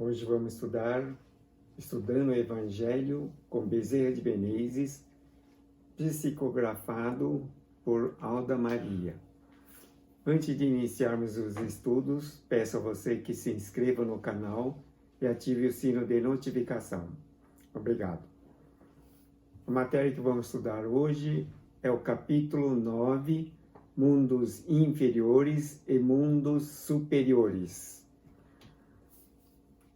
Hoje vamos estudando o Evangelho com Bezerra de Menezes, psicografado por Alda Maria. Antes de iniciarmos os estudos, peço a você que se inscreva no canal e ative o sino de notificação. Obrigado. A matéria que vamos estudar hoje é o capítulo 9, Mundos Inferiores e Mundos Superiores.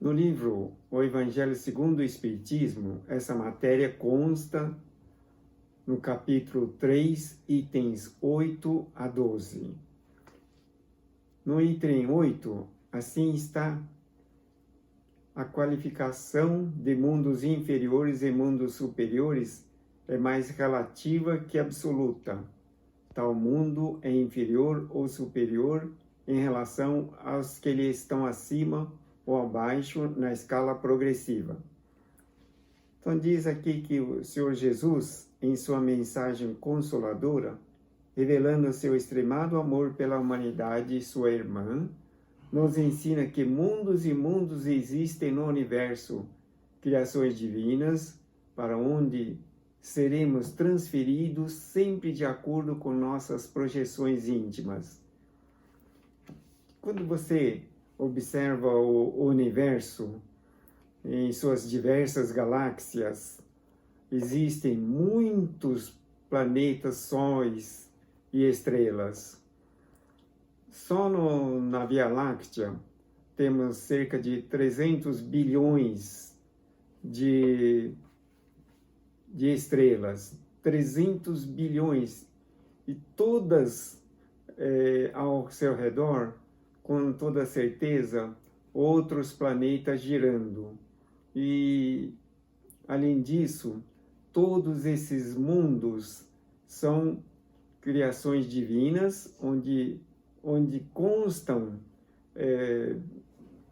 No livro O Evangelho segundo o Espiritismo, essa matéria consta no capítulo 3, itens 8 a 12. No item 8, assim está a qualificação de mundos inferiores e mundos superiores é mais relativa que absoluta. Tal mundo é inferior ou superior em relação aos que lhe estão acima ou abaixo na escala progressiva. Então diz aqui que o Senhor Jesus, em sua mensagem consoladora, revelando seu extremado amor pela humanidade e sua irmã, nos ensina que mundos e mundos existem no universo, criações divinas, para onde seremos transferidos sempre de acordo com nossas projeções íntimas. Quando você observa o universo em suas diversas galáxias, existem muitos planetas, sóis e estrelas. Só na Via Láctea temos cerca de 300 bilhões de estrelas, 300 bilhões, e todas ao seu redor, com toda certeza, outros planetas girando. E, além disso, todos esses mundos são criações divinas, onde constam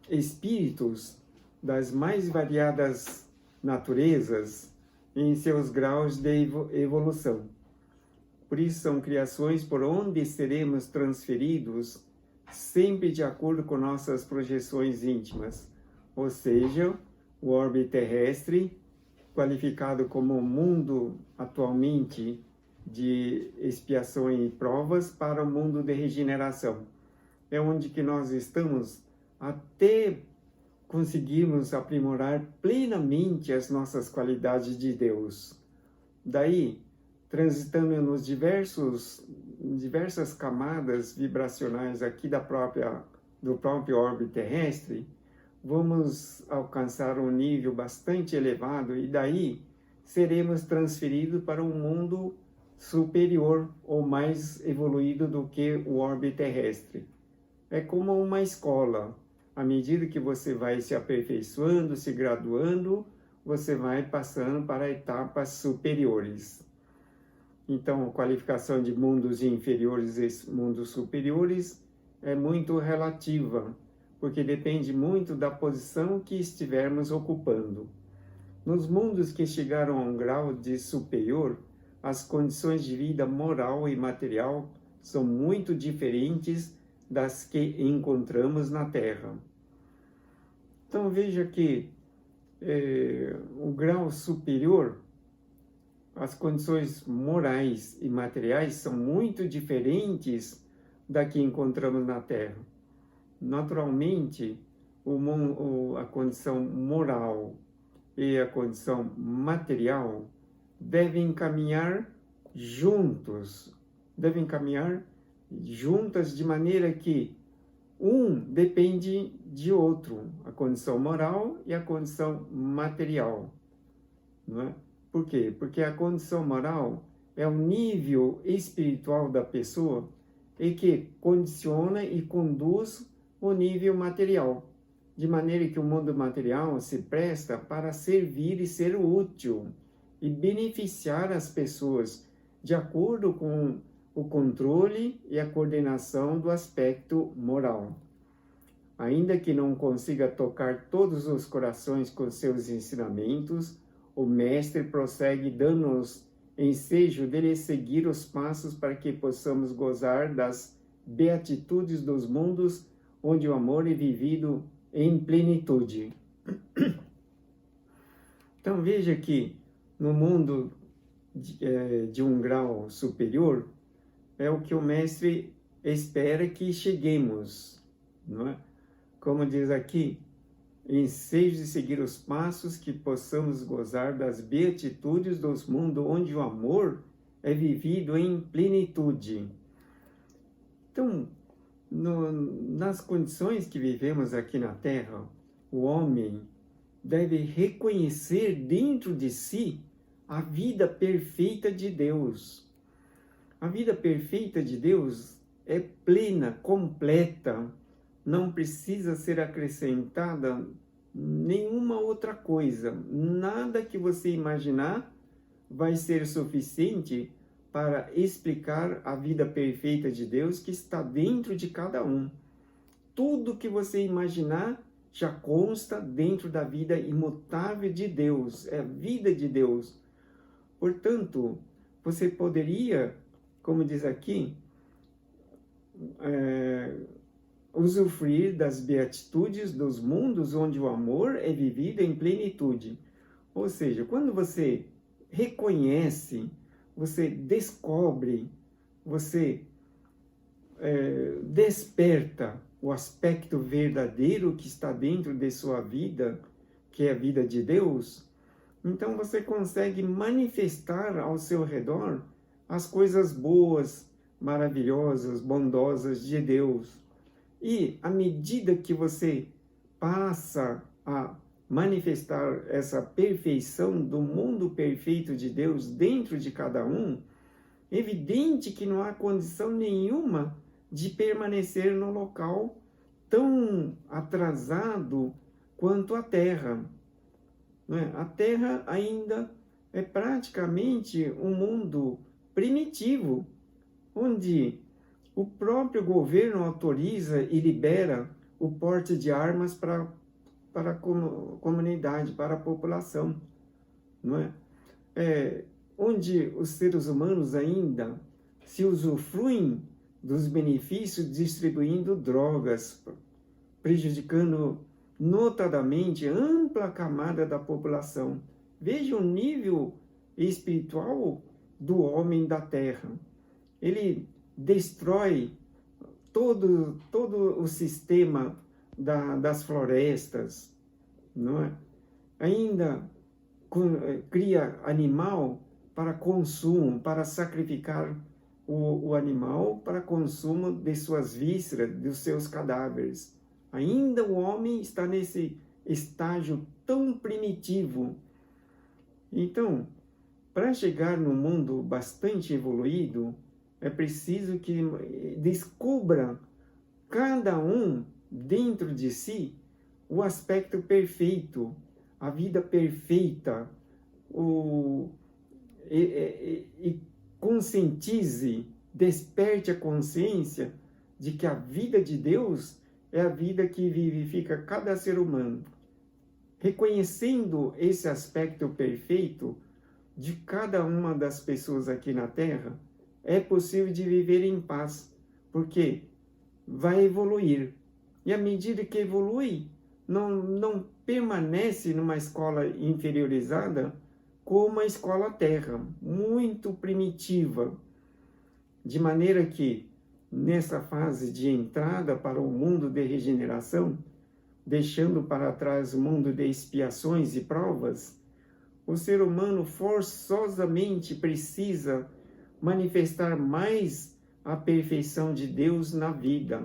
espíritos das mais variadas naturezas em seus graus de evolução. Por isso são criações por onde seremos transferidos sempre de acordo com nossas projeções íntimas, ou seja, o orbe terrestre, qualificado como mundo atualmente de expiação e provas, para o mundo de regeneração. É onde que nós estamos até conseguirmos aprimorar plenamente as nossas qualidades de Deus. Daí, transitando nos diversas camadas vibracionais aqui do próprio orbe terrestre, vamos alcançar um nível bastante elevado e daí seremos transferidos para um mundo superior ou mais evoluído do que o orbe terrestre. É como uma escola. À medida que você vai se aperfeiçoando, se graduando, você vai passando para etapas superiores. Então, a qualificação de mundos inferiores e mundos superiores é muito relativa, porque depende muito da posição que estivermos ocupando. Nos mundos que chegaram a um grau de superior, as condições de vida moral e material são muito diferentes das que encontramos na Terra. Então veja que o grau superior, as condições morais e materiais são muito diferentes da que encontramos na Terra. Naturalmente, a condição moral e a condição material devem caminhar juntas, de maneira que um depende de outro, a condição moral e a condição material. Não é? Por quê? Porque a condição moral é o nível espiritual da pessoa e que condiciona e conduz o nível material, de maneira que o mundo material se presta para servir e ser útil e beneficiar as pessoas de acordo com o controle e a coordenação do aspecto moral. Ainda que não consiga tocar todos os corações com seus ensinamentos, o Mestre prossegue dando-nos ensejo dele seguir os passos para que possamos gozar das beatitudes dos mundos onde o amor é vivido em plenitude. Então veja que no mundo de um grau superior, é o que o mestre espera que cheguemos, não é? Como diz aqui, ensejo de seguir os passos que possamos gozar das beatitudes dos mundos onde o amor é vivido em plenitude. Então, nas condições que vivemos aqui na Terra, o homem deve reconhecer dentro de si a vida perfeita de Deus. A vida perfeita de Deus é plena, completa, não precisa ser acrescentada nenhuma outra coisa. Nada que você imaginar vai ser suficiente para explicar a vida perfeita de Deus que está dentro de cada um. Tudo que você imaginar já consta dentro da vida imutável de Deus, é a vida de Deus. Portanto, você poderia, como diz aqui, usufruir das beatitudes dos mundos onde o amor é vivido em plenitude. Ou seja, quando você reconhece, você descobre, você desperta o aspecto verdadeiro que está dentro de sua vida, que é a vida de Deus, então você consegue manifestar ao seu redor as coisas boas, maravilhosas, bondosas de Deus. E à medida que você passa a manifestar essa perfeição do mundo perfeito de Deus dentro de cada um, evidente que não há condição nenhuma de permanecer no local tão atrasado quanto a Terra. Não é? A Terra ainda é praticamente um mundo primitivo, onde o próprio governo autoriza e libera o porte de armas para a comunidade, para a população, não é? Onde os seres humanos ainda se usufruem dos benefícios distribuindo drogas, prejudicando notadamente ampla camada da população. Veja o nível espiritual do homem da terra. Ele destrói todo o sistema das florestas, não é? Ainda cria animal para consumo, para sacrificar o animal para consumo de suas vísceras, dos seus cadáveres. Ainda o homem está nesse estágio tão primitivo. Então, para chegar num mundo bastante evoluído, é preciso que descubra cada um dentro de si o aspecto perfeito, a vida perfeita, e conscientize, desperte a consciência de que a vida de Deus é a vida que vivifica cada ser humano. Reconhecendo esse aspecto perfeito de cada uma das pessoas aqui na Terra, é possível de viver em paz, porque vai evoluir. E à medida que evolui, não permanece numa escola inferiorizada como a escola Terra, muito primitiva, de maneira que, nessa fase de entrada para o mundo de regeneração, deixando para trás o mundo de expiações e provas, o ser humano forçosamente precisa manifestar mais a perfeição de Deus na vida,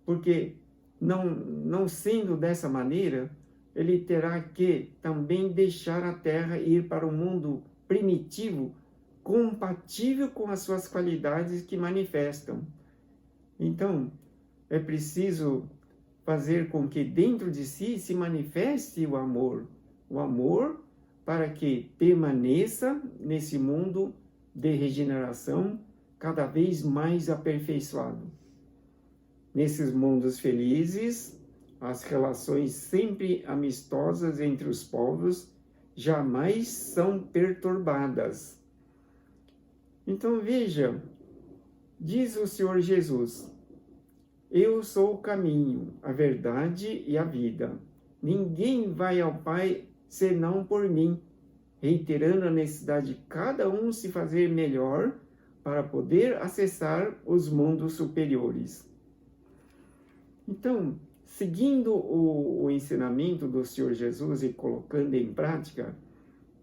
porque não sendo dessa maneira, ele terá que também deixar a Terra e ir para o mundo primitivo, compatível com as suas qualidades que manifestam. Então, é preciso fazer com que dentro de si se manifeste o amor para que permaneça nesse mundo de regeneração cada vez mais aperfeiçoado. Nesses mundos felizes, as relações sempre amistosas entre os povos jamais são perturbadas. Então veja, diz o Senhor Jesus: eu sou o caminho, a verdade e a vida. ninguém vai ao Pai senão por mim, reiterando a necessidade de cada um se fazer melhor para poder acessar os mundos superiores. Então, seguindo o ensinamento do Senhor Jesus e colocando em prática,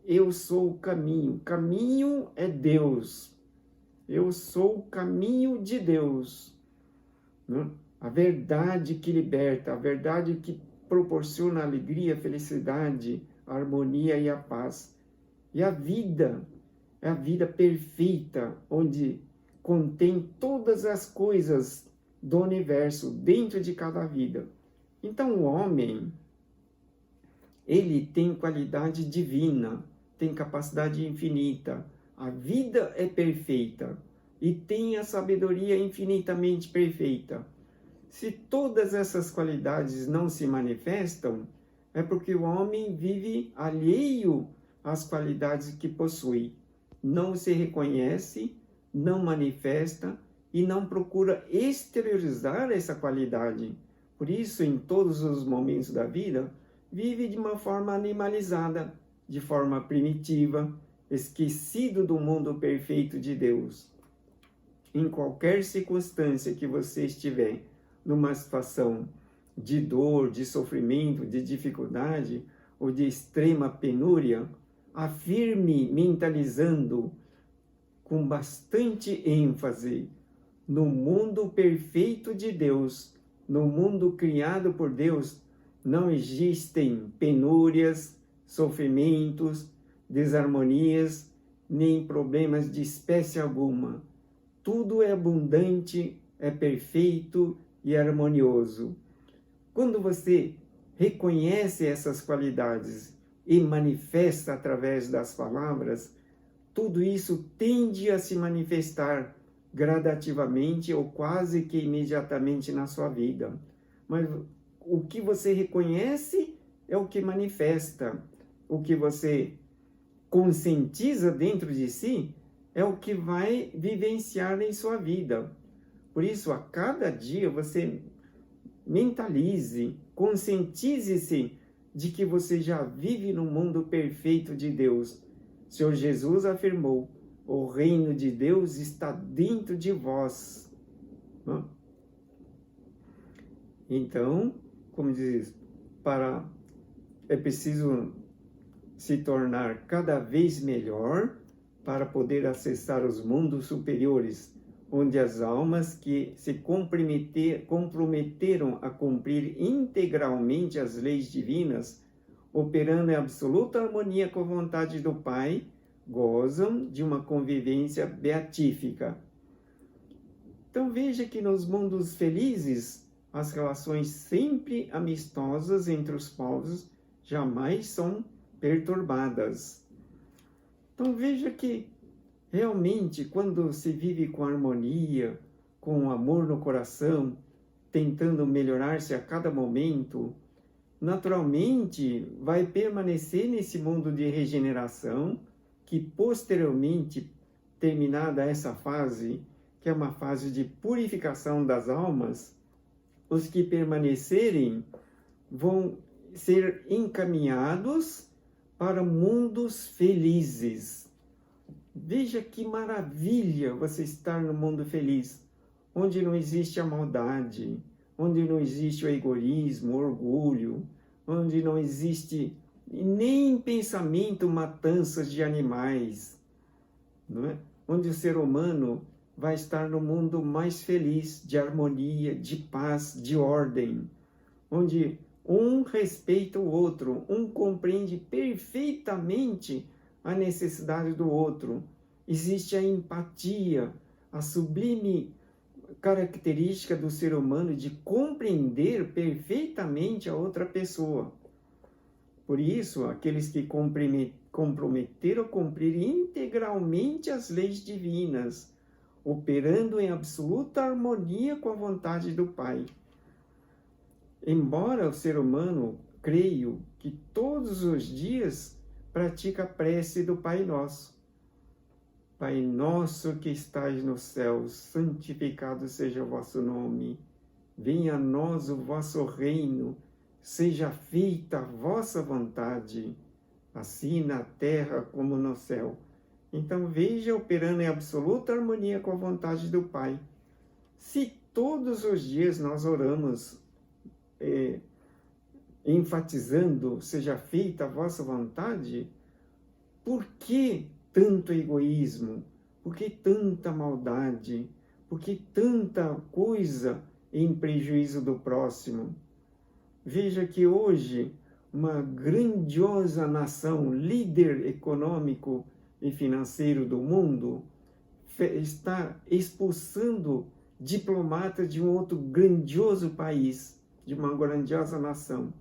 eu sou o caminho. Caminho é Deus. Eu sou o caminho de Deus. Né? A verdade que liberta, a verdade que proporciona alegria, felicidade, a harmonia e a paz. E a vida é a vida perfeita, onde contém todas as coisas do universo dentro de cada vida. Então o homem, ele tem qualidade divina, tem capacidade infinita. A vida é perfeita e tem a sabedoria infinitamente perfeita. Se todas essas qualidades não se manifestam, é porque o homem vive alheio às qualidades que possui. Não se reconhece, não manifesta e não procura exteriorizar essa qualidade. Por isso, em todos os momentos da vida, vive de uma forma animalizada, de forma primitiva, esquecido do mundo perfeito de Deus. Em qualquer circunstância que você estiver, numa situação de dor, de sofrimento, de dificuldade ou de extrema penúria, afirme mentalizando com bastante ênfase: no mundo perfeito de Deus, no mundo criado por Deus, não existem penúrias, sofrimentos, desarmonias, nem problemas de espécie alguma. Tudo é abundante, é perfeito e harmonioso. Quando você reconhece essas qualidades e manifesta através das palavras, tudo isso tende a se manifestar gradativamente ou quase que imediatamente na sua vida. Mas o que você reconhece é o que manifesta. O que você conscientiza dentro de si é o que vai vivenciar em sua vida. Por isso, a cada dia você mentalize, conscientize-se de que você já vive no mundo perfeito de Deus. O Senhor Jesus afirmou: o reino de Deus está dentro de vós. Então, como diz, é preciso se tornar cada vez melhor para poder acessar os mundos superiores, onde as almas que se comprometeram a cumprir integralmente as leis divinas, operando em absoluta harmonia com a vontade do Pai, gozam de uma convivência beatífica. Então veja que nos mundos felizes, as relações sempre amistosas entre os povos jamais são perturbadas. Então veja que realmente quando se vive com harmonia, com amor no coração, tentando melhorar-se a cada momento, naturalmente vai permanecer nesse mundo de regeneração, que posteriormente, terminada essa fase, que é uma fase de purificação das almas, os que permanecerem vão ser encaminhados para mundos felizes. Veja que maravilha você estar no mundo feliz, onde não existe a maldade, onde não existe o egoísmo, o orgulho, onde não existe nem pensamento, matanças de animais, não é? Onde o ser humano vai estar no mundo mais feliz, de harmonia, de paz, de ordem, onde um respeita o outro, um compreende perfeitamente a necessidade do outro. Existe a empatia, a sublime característica do ser humano de compreender perfeitamente a outra pessoa. Por isso, aqueles que comprometeram a cumprir integralmente as leis divinas, operando em absoluta harmonia com a vontade do Pai. Embora o ser humano, creio, que todos os dias pratica a prece do Pai Nosso. Pai nosso que estais no céu, santificado seja o vosso nome. Venha a nós o vosso reino. seja feita a vossa vontade, assim na terra como no céu. Então veja, operando em absoluta harmonia com a vontade do Pai. Se todos os dias nós oramos enfatizando, seja feita a vossa vontade, por que tanto egoísmo? Por que tanta maldade? Por que tanta coisa em prejuízo do próximo? Veja que hoje uma grandiosa nação, líder econômico e financeiro do mundo, está expulsando diplomatas de um outro grandioso país, de uma grandiosa nação.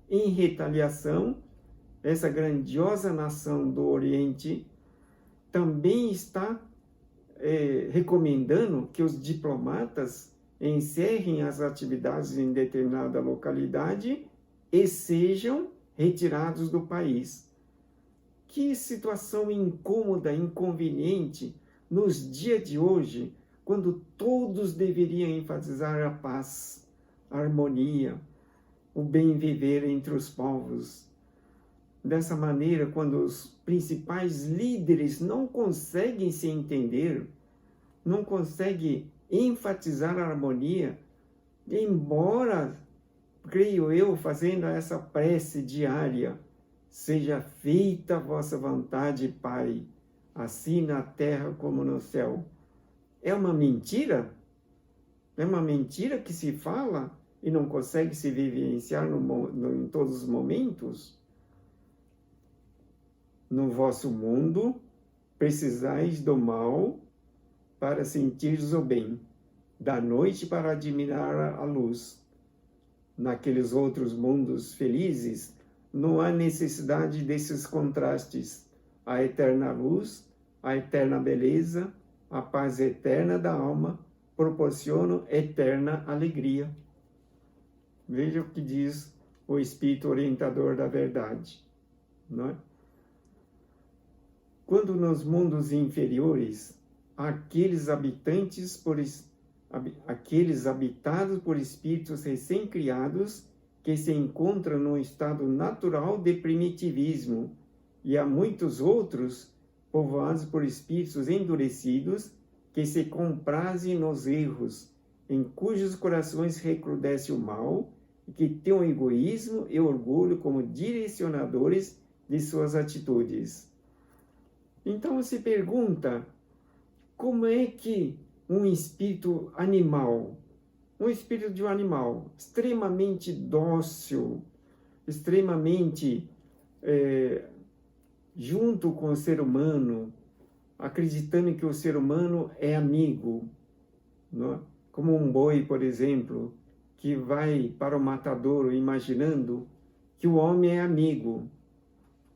Em retaliação, essa grandiosa nação do Oriente também está recomendando que os diplomatas encerrem as atividades em determinada localidade e sejam retirados do país. Que situação incômoda, inconveniente nos dias de hoje, quando todos deveriam enfatizar a paz, a harmonia, o bem viver entre os povos. Dessa maneira, quando os principais líderes não conseguem se entender, não conseguem enfatizar a harmonia, embora, creio eu, fazendo essa prece diária, seja feita a vossa vontade, Pai, assim na terra como no céu. É uma mentira? É uma mentira que se fala e não consegue se vivenciar em todos os momentos? No vosso mundo, precisais do mal para sentires o bem, da noite para admirar a luz. Naqueles outros mundos felizes, não há necessidade desses contrastes. A eterna luz, a eterna beleza, a paz eterna da alma proporcionam eterna alegria. Veja o que diz o Espírito orientador da verdade, não é? Quando nos mundos inferiores, aqueles habitados por espíritos recém-criados que se encontram num estado natural de primitivismo, e há muitos outros povoados por espíritos endurecidos que se comprazem nos erros, em cujos corações recrudesce o mal e que têm o egoísmo e orgulho como direcionadores de suas atitudes. Então se pergunta, como é que um espírito animal, um espírito de um animal extremamente dócil, extremamente junto com o ser humano, acreditando que o ser humano é amigo, não é? Como um boi, por exemplo, que vai para o matadouro imaginando que o homem é amigo,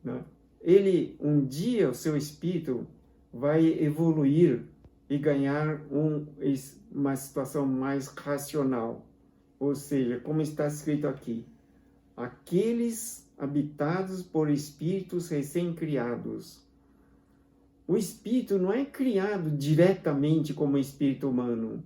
não é? Ele, um dia, o seu espírito vai evoluir e ganhar uma situação mais racional. Ou seja, como está escrito aqui, aqueles habitados por espíritos recém-criados. O espírito não é criado diretamente como espírito humano.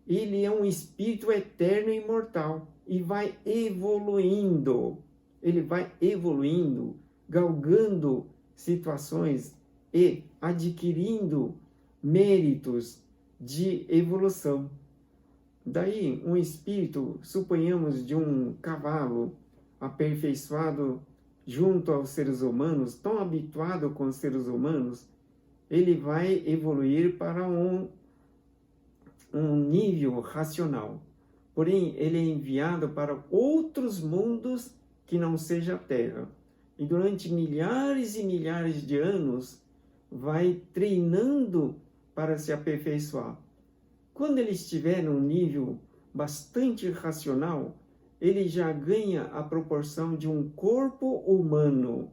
Ele é um espírito eterno e imortal e vai evoluindo. Ele vai evoluindo, galgando situações e adquirindo méritos de evolução. Daí, um espírito, suponhamos, de um cavalo aperfeiçoado junto aos seres humanos, tão habituado com os seres humanos, ele vai evoluir para um nível racional. Porém, ele é enviado para outros mundos que não seja a Terra. E durante milhares e milhares de anos, vai treinando para se aperfeiçoar. Quando ele estiver num nível bastante racional, ele já ganha a proporção de um corpo humano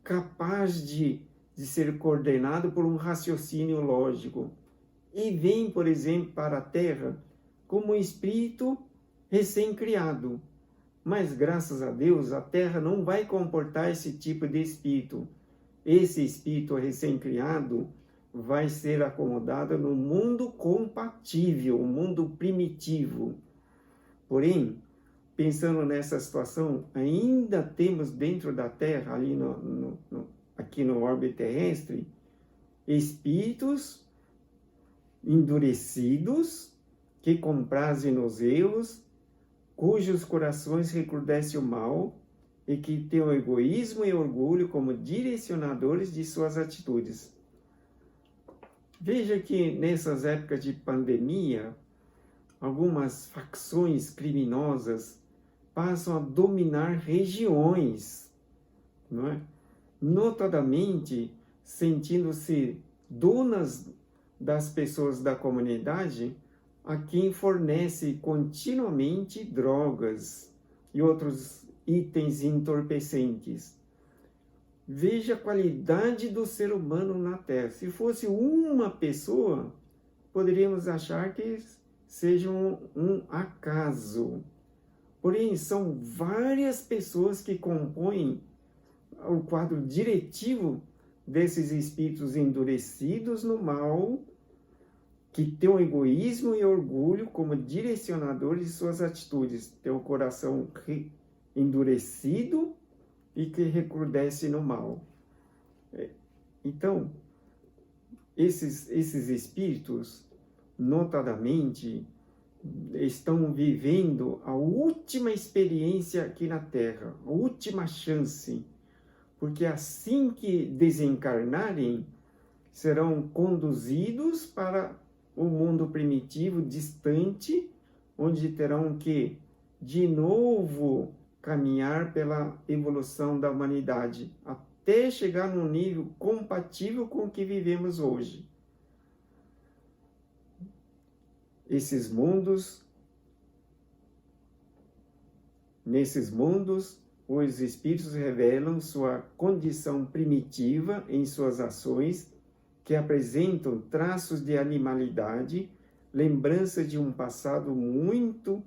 capaz de ser coordenado por um raciocínio lógico. E vem, por exemplo, para a Terra como um espírito recém-criado. Mas, graças a Deus, a Terra não vai comportar esse tipo de espírito. Esse espírito recém-criado vai ser acomodado no mundo compatível, o mundo primitivo. Porém, pensando nessa situação, ainda temos dentro da Terra, ali aqui no orbe terrestre, espíritos endurecidos que comprazem nos erros, cujos corações recrudescem o mal e que têm o egoísmo e orgulho como direcionadores de suas atitudes. Veja que nessas épocas de pandemia, algumas facções criminosas passam a dominar regiões, não é? Notadamente sentindo-se donas das pessoas da comunidade a quem fornece continuamente drogas e outros itens entorpecentes. Veja a qualidade do ser humano na Terra. Se fosse uma pessoa, poderíamos achar que seja um acaso. Porém, são várias pessoas que compõem o quadro diretivo desses espíritos endurecidos no mal, que têm o egoísmo e orgulho como direcionadores de suas atitudes, têm o coração endurecido e que recrudesce no mal. Então, esses espíritos, notadamente, estão vivendo a última experiência aqui na Terra, a última chance, porque assim que desencarnarem, serão conduzidos para o mundo primitivo, distante, onde terão que, de novo, caminhar pela evolução da humanidade, até chegar num nível compatível com o que vivemos hoje. Nesses mundos, os espíritos revelam sua condição primitiva em suas ações, que apresentam traços de animalidade, lembrança de um passado muito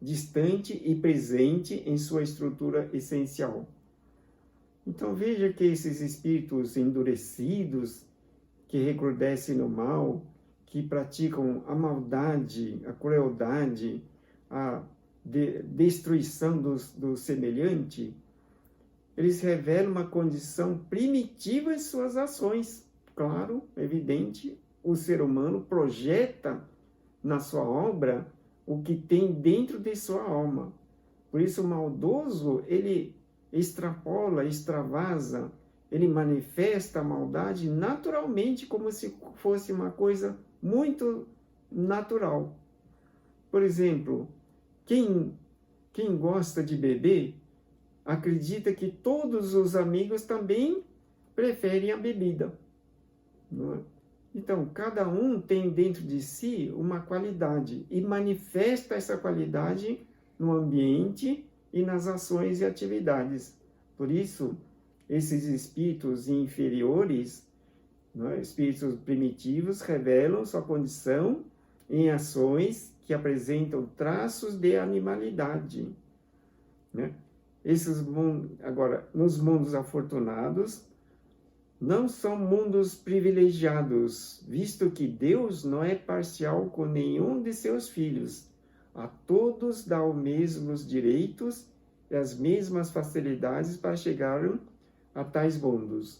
distante e presente em sua estrutura essencial. Então veja que esses espíritos endurecidos, que recrudescem no mal, que praticam a maldade, a crueldade, a destruição do semelhante, eles revelam uma condição primitiva em suas ações. Claro, evidente, o ser humano projeta na sua obra o que tem dentro de sua alma. Por isso o maldoso, ele extrapola, extravasa, ele manifesta a maldade naturalmente, como se fosse uma coisa muito natural. Por exemplo, quem gosta de beber, acredita que todos os amigos também preferem a bebida. Não é? Então, cada um tem dentro de si uma qualidade e manifesta essa qualidade no ambiente e nas ações e atividades. Por isso, esses espíritos inferiores, não é? Espíritos primitivos, revelam sua condição em ações que apresentam traços de animalidade. Né? Agora, nos mundos afortunados, não são mundos privilegiados, visto que Deus não é parcial com nenhum de seus filhos. A todos dá os mesmos direitos e as mesmas facilidades para chegar a tais mundos.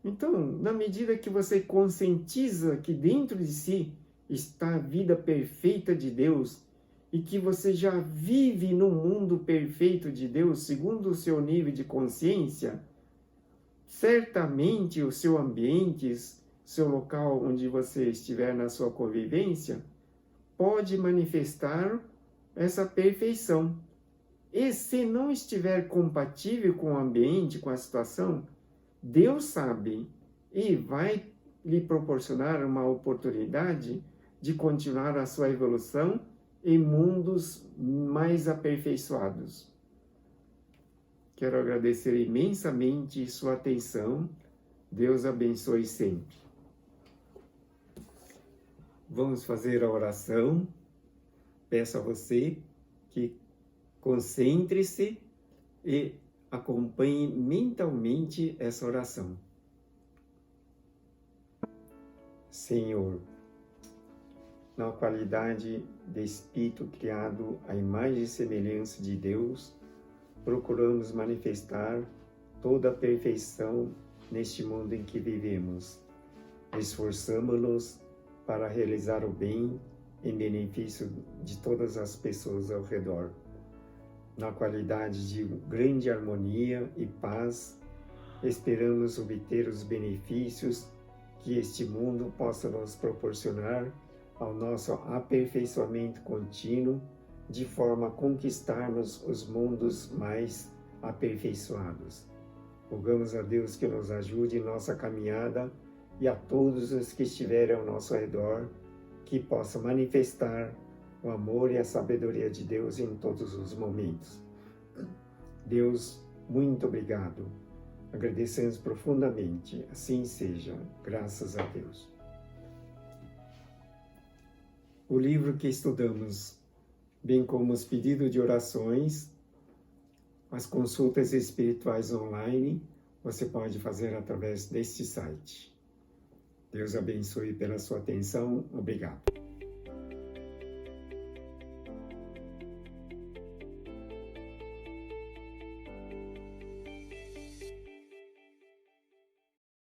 Então, na medida que você conscientiza que dentro de si está a vida perfeita de Deus e que você já vive no mundo perfeito de Deus, segundo o seu nível de consciência, certamente o seu ambiente, seu local onde você estiver na sua convivência, pode manifestar essa perfeição. E se não estiver compatível com o ambiente, com a situação, Deus sabe e vai lhe proporcionar uma oportunidade de continuar a sua evolução em mundos mais aperfeiçoados. Quero agradecer imensamente sua atenção. Deus abençoe sempre. Vamos fazer a oração. Peço a você que concentre-se e acompanhe mentalmente essa oração. Senhor, na qualidade de espírito criado à imagem e semelhança de Deus, procuramos manifestar toda a perfeição neste mundo em que vivemos. Esforçamo-nos para realizar o bem em benefício de todas as pessoas ao redor. Na qualidade de grande harmonia e paz, esperamos obter os benefícios que este mundo possa nos proporcionar ao nosso aperfeiçoamento contínuo, de forma a conquistarmos os mundos mais aperfeiçoados. Rogamos a Deus que nos ajude em nossa caminhada e a todos os que estiverem ao nosso redor, que possa manifestar o amor e a sabedoria de Deus em todos os momentos. Deus, muito obrigado. Agradecemos profundamente. Assim seja, graças a Deus. O livro que estudamos, bem como os pedidos de orações, as consultas espirituais online, você pode fazer através deste site. Deus abençoe pela sua atenção. Obrigado.